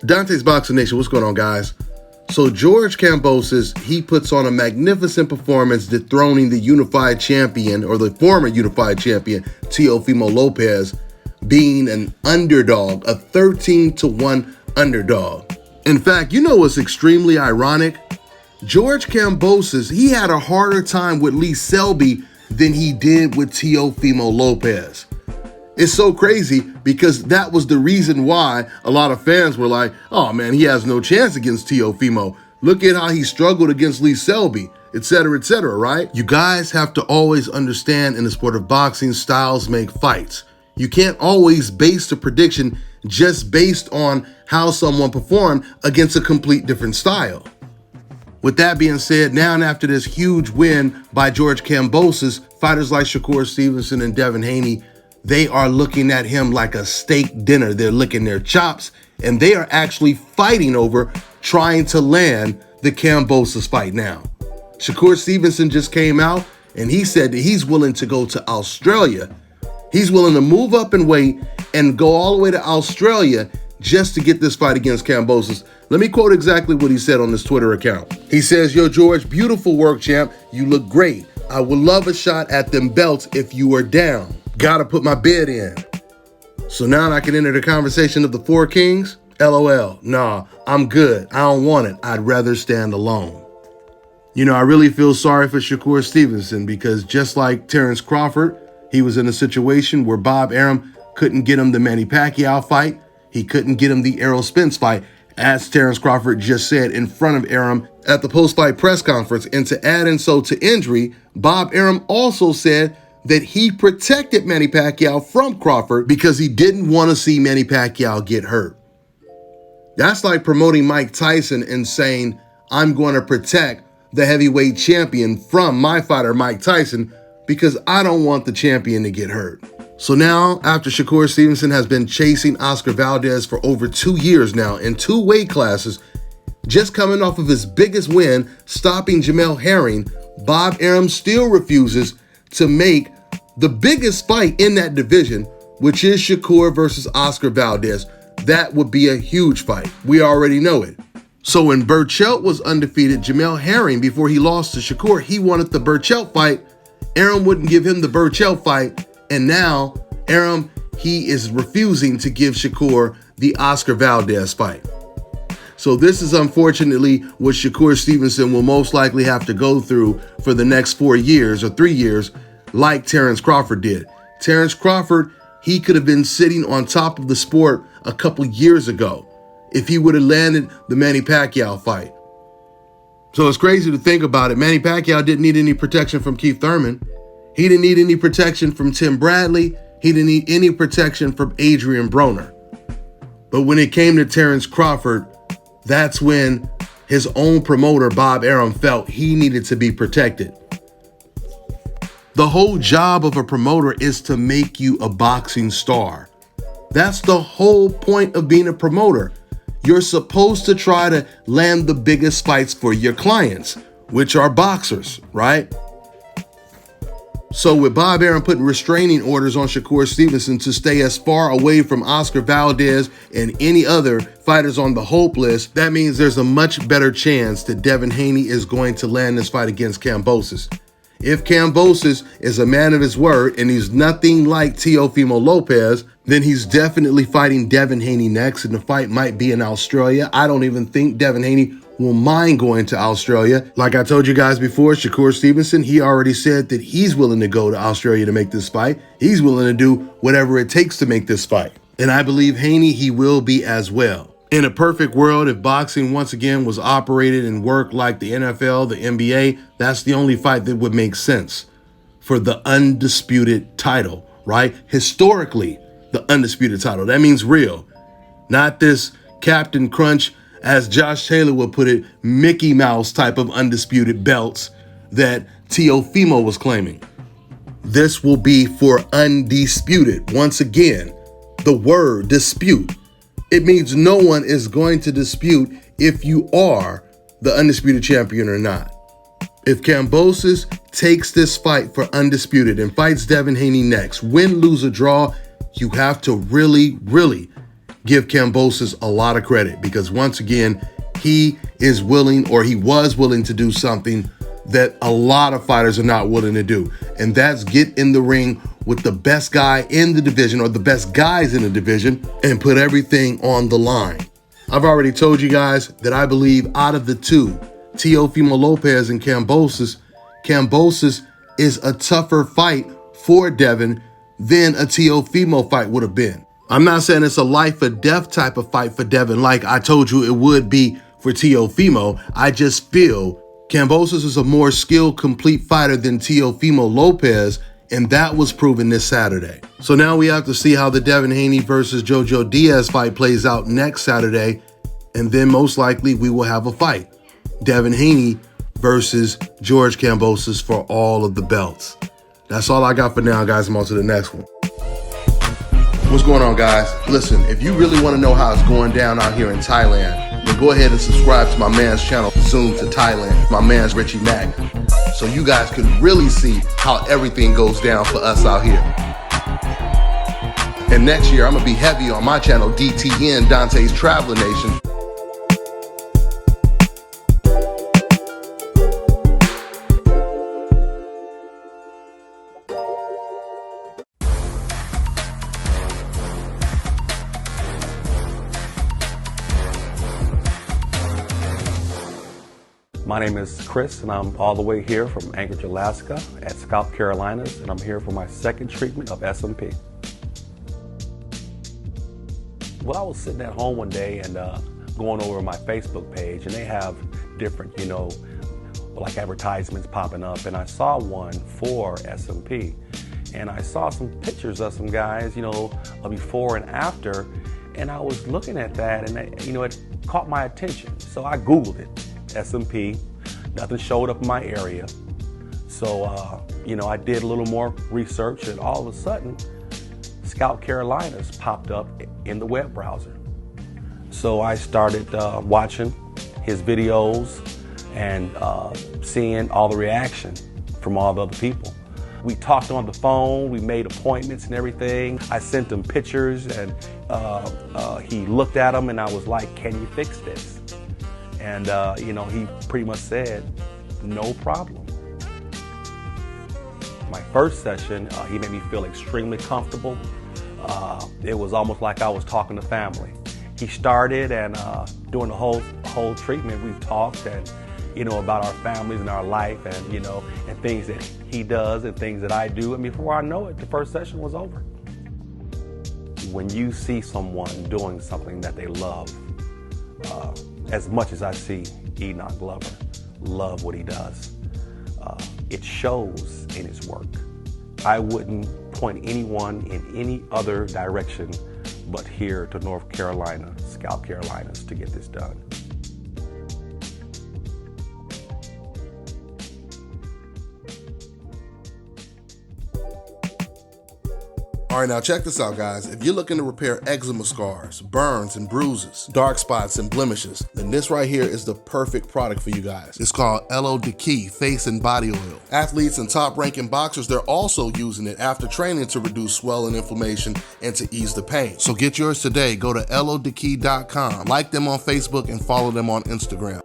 Dontaesboxingnation, what's going on, guys? So George Kambosos, he puts on a magnificent performance dethroning the unified champion, or the former unified champion, Teofimo Lopez, being an underdog, a 13-1 underdog. In fact, you know what's extremely ironic? George Kambosos, he had a harder time with Lee Selby than he did with Teofimo Lopez. It's so crazy because that was the reason why a lot of fans were like, oh man, he has no chance against Teofimo. Look at how he struggled against Lee Selby, etc., right? You guys have to always understand, in the sport of boxing, styles make fights. You can't always base the prediction just based on how someone performed against a complete different style. With that being said, now and after this huge win by George Kambosos, fighters like Shakur Stevenson and Devin Haney, they are looking at him like a steak dinner. They're licking their chops, and they are actually fighting over trying to land the Kambosos fight now. Shakur Stevenson just came out, and he said that he's willing to go to Australia. He's willing to move up in weight and go all the way to Australia just to get this fight against Kambosos. Let me quote exactly what he said on his Twitter account. He says, "Yo, George, beautiful work, champ. You look great. I would love a shot at them belts if you are down. Gotta put my bid in." So now I can enter the conversation of the four kings? LOL. Nah, I'm good. I don't want it. I'd rather stand alone. You know, I really feel sorry for Shakur Stevenson because just like Terrence Crawford, he was in a situation where Bob Arum couldn't get him the Manny Pacquiao fight. He couldn't get him the Errol Spence fight, as Terrence Crawford just said in front of Arum at the post-fight press conference. And to add insult to injury, Bob Arum also said that he protected Manny Pacquiao from Crawford because he didn't want to see Manny Pacquiao get hurt. That's like promoting Mike Tyson and saying, I'm going to protect the heavyweight champion from my fighter, Mike Tyson, because I don't want the champion to get hurt. So now, after Shakur Stevenson has been chasing Oscar Valdez for over 2 years now in 2 weight classes, just coming off of his biggest win, stopping Jamel Herring, Bob Arum still refuses to make the biggest fight in that division, which is Shakur versus Oscar Valdez. That would be a huge fight. We already know it. So when Burchelt was undefeated, Jamel Herring, before he lost to Shakur, he wanted the Burchelt fight. Arum wouldn't give him the Burchelt fight. And now Arum, he is refusing to give Shakur the Oscar Valdez fight. So this is unfortunately what Shakur Stevenson will most likely have to go through for the next 4 years or 3 years, like Terrence Crawford did. Terrence Crawford, he could have been sitting on top of the sport a couple years ago if he would have landed the Manny Pacquiao fight. So it's crazy to think about it. Manny Pacquiao didn't need any protection from Keith Thurman. He didn't need any protection from Tim Bradley. He didn't need any protection from Adrian Broner. But when it came to Terrence Crawford, that's when his own promoter, Bob Arum, felt he needed to be protected. The whole job of a promoter is to make you a boxing star. That's the whole point of being a promoter. You're supposed to try to land the biggest fights for your clients, which are boxers, right? So with Bob Arum putting restraining orders on Shakur Stevenson to stay as far away from Oscar Valdez and any other fighters on the hope list, that means there's a much better chance that Devin Haney is going to land this fight against Kambosos. If Kambosos is a man of his word and he's nothing like Teofimo Lopez, then he's definitely fighting Devin Haney next, and the fight might be in Australia. I don't even think Devin Haney will mind going to Australia. Like I told you guys before, Shakur Stevenson, he already said that he's willing to go to Australia to make this fight. He's willing to do whatever it takes to make this fight. And I believe Haney, he will be as well. In a perfect world, if boxing once again was operated and worked like the NFL, the NBA, that's the only fight that would make sense for the undisputed title, right? Historically, the undisputed title. That means real, not this Captain Crunch, as Josh Taylor would put it, Mickey Mouse type of undisputed belts that Teofimo was claiming. This will be for undisputed. Once again, the word dispute. It means no one is going to dispute if you are the undisputed champion or not. If Kambosos takes this fight for undisputed and fights Devin Haney next, win, lose, or draw, you have to really give Kambosos a lot of credit, because once again, he is willing, or he was willing, to do something that a lot of fighters are not willing to do. And that's get in the ring with the best guy in the division, or the best guys in the division, and put everything on the line. I've already told you guys that I believe out of the two, Teofimo Lopez and Kambosos, Kambosos is a tougher fight for Devin than a Teofimo fight would have been. I'm not saying it's a life or death type of fight for Devin like I told you it would be for Teofimo. I just feel Kambosos is a more skilled, complete fighter than Teofimo Lopez, and that was proven this Saturday. So now we have to see how the Devin Haney versus Jojo Diaz fight plays out next Saturday, and then most likely we will have a fight. Devin Haney versus George Kambosos for all of the belts. That's all I got for now, guys. I'm on to the next one. What's going on, guys? Listen, if you really want to know how it's going down out here in Thailand, then go ahead and subscribe to my man's channel, Zoom to Thailand, my man's Richie Mack, so you guys can really see how everything goes down for us out here. And next year, I'm going to be heavy on my channel, DTN, Dontae's Traveler Nation. My name is Chris, and I'm all the way here from Anchorage, Alaska at ScalpCarolinas, and I'm here for my second treatment of SMP. Well, I was sitting at home one day and going over my Facebook page, and they have different, like advertisements popping up, and I saw one for SMP. And I saw some pictures of some guys, before and after, and I was looking at that, and it caught my attention. So I Googled it. SMP, nothing showed up in my area. So, I did a little more research, and all of a sudden, ScalpCarolinas popped up in the web browser. So I started watching his videos and seeing all the reaction from all the other people. We talked on the phone, we made appointments and everything. I sent him pictures, and he looked at them, and I was like, "Can you fix this?" And, he pretty much said, "No problem." My first session, he made me feel extremely comfortable. It was almost like I was talking to family. He started, and during the whole treatment, we talked and, about our families and our life, and, and things that he does and things that I do. And before I know it, the first session was over. When you see someone doing something that they love, as much as I see Enoch Glover love what he does, it shows in his work. I wouldn't point anyone in any other direction but here to North Carolina, ScalpCarolinas, to get this done. All right, now check this out, guys. If you're looking to repair eczema scars, burns and bruises, dark spots and blemishes, then this right here is the perfect product for you guys. It's called LO Deki Face and Body Oil. Athletes and top-ranking boxers, they're also using it after training to reduce swelling, inflammation, and to ease the pain. So get yours today. Go to lodeki.com, like them on Facebook, and follow them on Instagram.